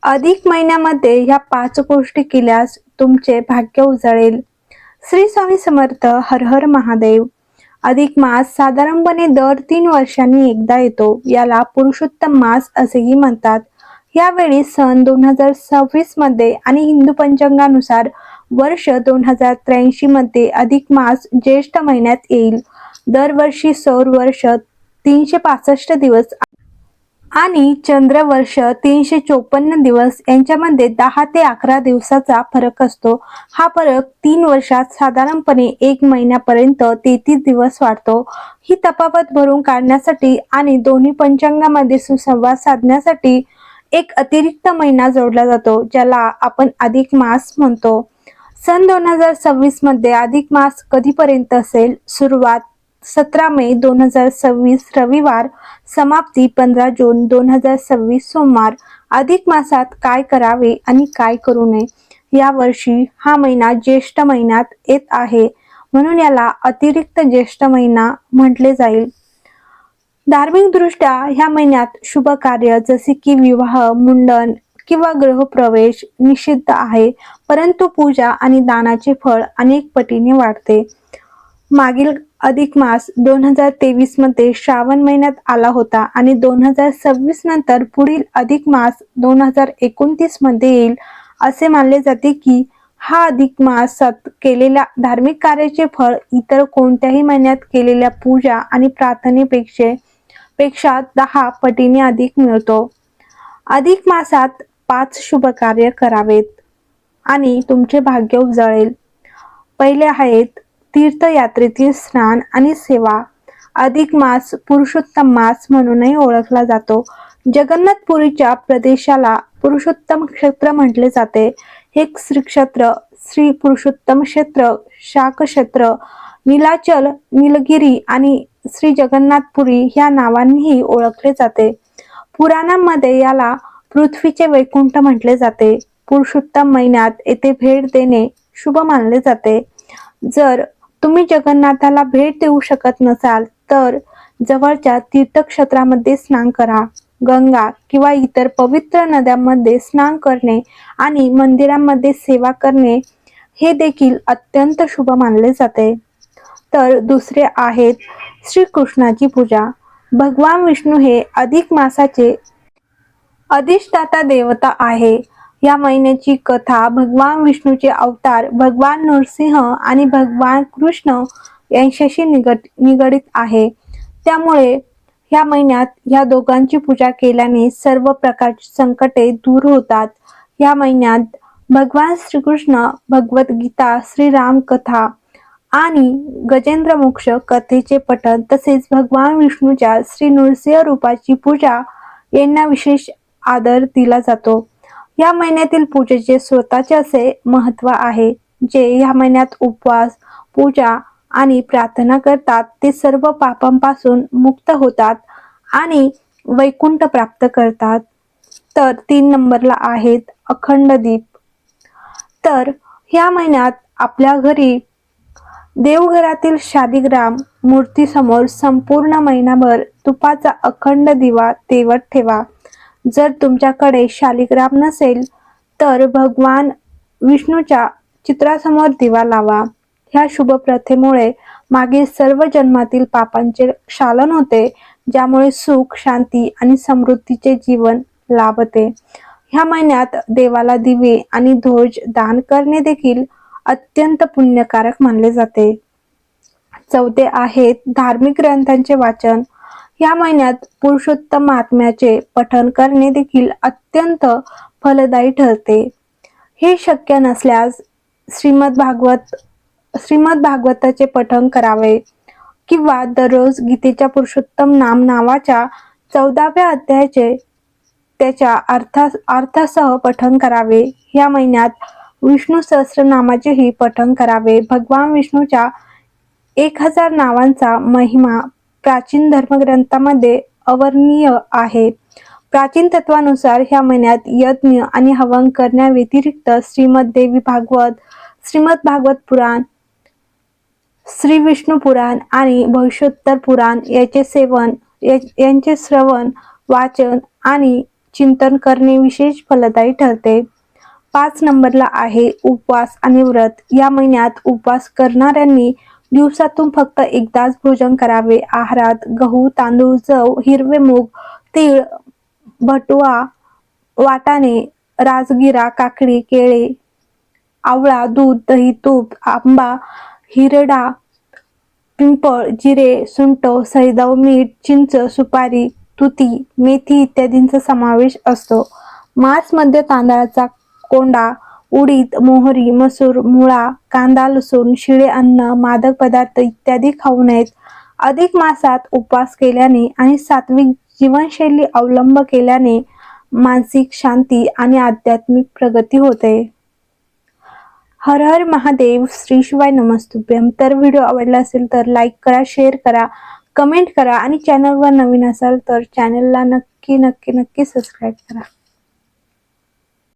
अधिक महिन्यामध्ये ह्या 5 गोष्टी केल्यास तुमचे भाग्य उजळेल. श्री स्वामी समर्थ. हर हर महादेव. अधिक मास साधारणपणे दर 3 वर्षांनी एकदा येतो. याला पुरुषोत्तम मास असेही म्हणतात. यावेळी सन 2026 मध्ये आणि हिंदू पंचांगानुसार वर्ष 2083 मध्ये अधिक मास ज्येष्ठ महिन्यात येईल. दरवर्षी सौर वर्ष 365 दिवस आणि चंद्रवर्ष 354 दिवस यांच्यामध्ये 10 ते 11 दिवसाचा फरक असतो. हा फरक 3 वर्षात साधारणपणे 1 महिन्यापर्यंत 33 दिवस वाढतो. ही तफावत भरून काढण्यासाठी आणि दोन्ही पंचांगामध्ये सुसंवाद साधण्यासाठी एक अतिरिक्त महिना जोडला जातो, ज्याला आपण अधिक मास म्हणतो. सन 2026 मध्ये अधिक मास कधीपर्यंत असेल? सुरुवात 17 मे 2026 रविवार, समाप्ती 15 जून 2026 सोमवार. अधिक मासात काय करावे आणि काय करू नये? या वर्षी हा महिना ज्येष्ठ महिन्यात येत आहे, म्हणून याला अतिरिक्त ज्येष्ठ महिना म्हटले जाईल. धार्मिक दृष्ट्या ह्या महिन्यात शुभ कार्य जसे की विवाह, मुंडन किंवा गृहप्रवेश निषिद्ध आहे, परंतु पूजा आणि दानाचे फळ अनेक पटीने वाढते. मागील अधिक मास 2023 मध्ये श्रावण महिन्यात आला होता आणि 2026 नंतर पुढील अधिक मास 2029 मध्ये येईल. असे मानले जाते की हा अधिक मासात केलेल्या धार्मिक कार्याचे फळ इतर कोणत्याही महिन्यात केलेल्या पूजा आणि प्रार्थनेपेक्षा 10 पटीने अधिक मिळतो. अधिक मासात 5 शुभ कार्य करावेत आणि तुमचे भाग्य उजळेल. पहिले आहेत तीर्थयात्रेतील स्नान आणि सेवा. अधिक मास पुरुषोत्तम मास म्हणूनही ओळखला जातो. जगन्नाथपुरीच्या प्रदेशाला पुरुषोत्तम क्षेत्र म्हटले जाते. हे श्री क्षेत्र श्री पुरुषोत्तम क्षेत्र, शाक क्षेत्र, नीलाचल, नीलगिरी आणि श्री जगन्नाथपुरी ह्या नावांनीही ओळखले जाते. पुराणांमध्ये याला पृथ्वीचे वैकुंठ म्हटले जाते. पुरुषोत्तम महिन्यात येथे भेट देणे शुभ मानले जाते. जर तुम्ही जगन्नाथाला भेट देऊ शकत नसाल तर जवळच्या तीर्थक्षेत्रामध्ये स्नान करा. गंगा किंवा इतर पवित्र नद्यांमध्ये स्नान करणे आणि मंदिरांमध्ये सेवा करणे हे देखील अत्यंत शुभ मानले जाते. तर दुसरे आहेत श्रीकृष्णाची पूजा. भगवान विष्णू हे अधिक मासाचे अधिष्ठाता देवता आहे. या महिन्याची कथा भगवान विष्णूचे अवतार भगवान नरसिंह आणि भगवान कृष्ण यांच्याशी निगडित आहे. त्यामुळे या महिन्यात या दोघांची पूजा केल्याने सर्व प्रकारची संकटे दूर होतात. या महिन्यात भगवान श्रीकृष्ण भगवद्गीता, श्रीराम कथा आणि गजेंद्र मोक्ष कथेचे पठण तसेच भगवान विष्णूच्या श्री नृसिंह रूपाची पूजा यांना विशेष आदर दिला जातो. या महिन्यातील पूजेचे स्वतःचे असे महत्त्व आहे. जे या महिन्यात उपवास, पूजा आणि प्रार्थना करतात ते सर्व पापांपासून मुक्त होतात आणि वैकुंठ प्राप्त करतात. तर 3 नंबरला आहेत अखंड दीप. तर ह्या महिन्यात आपल्या घरी देवघरातील शालिग्राम मूर्तीसमोर संपूर्ण महिनाभर तुपाचा अखंड दिवा तेवत ठेवा. जर तुमच्याकडे शालिग्राम नसेल तर भगवान विष्णूच्या चित्रासमोर दिवा लावा. ह्या शुभ प्रथेमुळे मागील सर्व जन्मातील पापांचे क्षालन होते, ज्यामुळे सुख, शांती आणि समृद्धीचे जीवन लाभते. ह्या महिन्यात देवाला दिवे आणि ध्वज दान करणे देखील अत्यंत पुण्यकारक मानले जाते. चौथे आहेत धार्मिक ग्रंथांचे वाचन. या महिन्यात पुरुषोत्तम महात्म्याचे पठण करणे देखील अत्यंत फलदायी ठरते. हे शक्य नसल्यास श्रीमद भागवताचे पठण करावे किंवा दररोज गीतेच्या पुरुषोत्तम नाम नावाच्या 14व्या अध्यायाचे त्याच्या अर्थासह पठण करावे. या महिन्यात विष्णू सहस्त्रनामाचेही पठण करावे. भगवान विष्णूच्या 1000 नावांचा महिमा प्राचीन धर्मग्रंथामध्ये अवर्णनीय आहे. प्राचीन तत्वानुसार ह्या महिन्यात यज्ञ आणि हवन करण्याव्यतिरिक्त श्रीमद देवी भागवत, श्रीमद भागवत पुराण, श्री विष्णू पुराण आणि भविष्योत्तर पुराण यांचे श्रवण, वाचन आणि चिंतन करणे विशेष फलदायी ठरते. 5 नंबरला आहे उपवास आणि व्रत. या महिन्यात उपवास करणाऱ्यांनी दिवसातून फक्त एकदाच भोजन करावे. आहारात गहू, तांदूळ, जव, हिरवे मूग, तीळ, भटवा, वाटाणे, राजगिरा, काकडी, केळे, आवळा, दूध, दही, तूप, आंबा, हिरडा, पिंपळ, जिरे, सुंठ, सैदव, मीठ, चिंच, सुपारी, तुती, मेथी इत्यादींचा समावेश असतो. मांसमध्ये तांदळाचा कोंडा, उडीद, मोहरी, मसूर, मुळा, कांदा, लसूण, शिळे अन्न, मादक पदार्थ इत्यादी खाऊ नयेत. अधिक मासात उपवास केल्याने आणि सात्विक जीवनशैली अवलंब केल्याने मानसिक शांती आणि आध्यात्मिक प्रगती होते. हर हर महादेव. श्री शिवाय नमस्तुभ्यम. तर व्हिडिओ आवडला असेल तर लाईक करा, शेअर करा, कमेंट करा आणि चॅनलवर नवीन असाल तर चॅनलला नक्की सबस्क्राईब करा.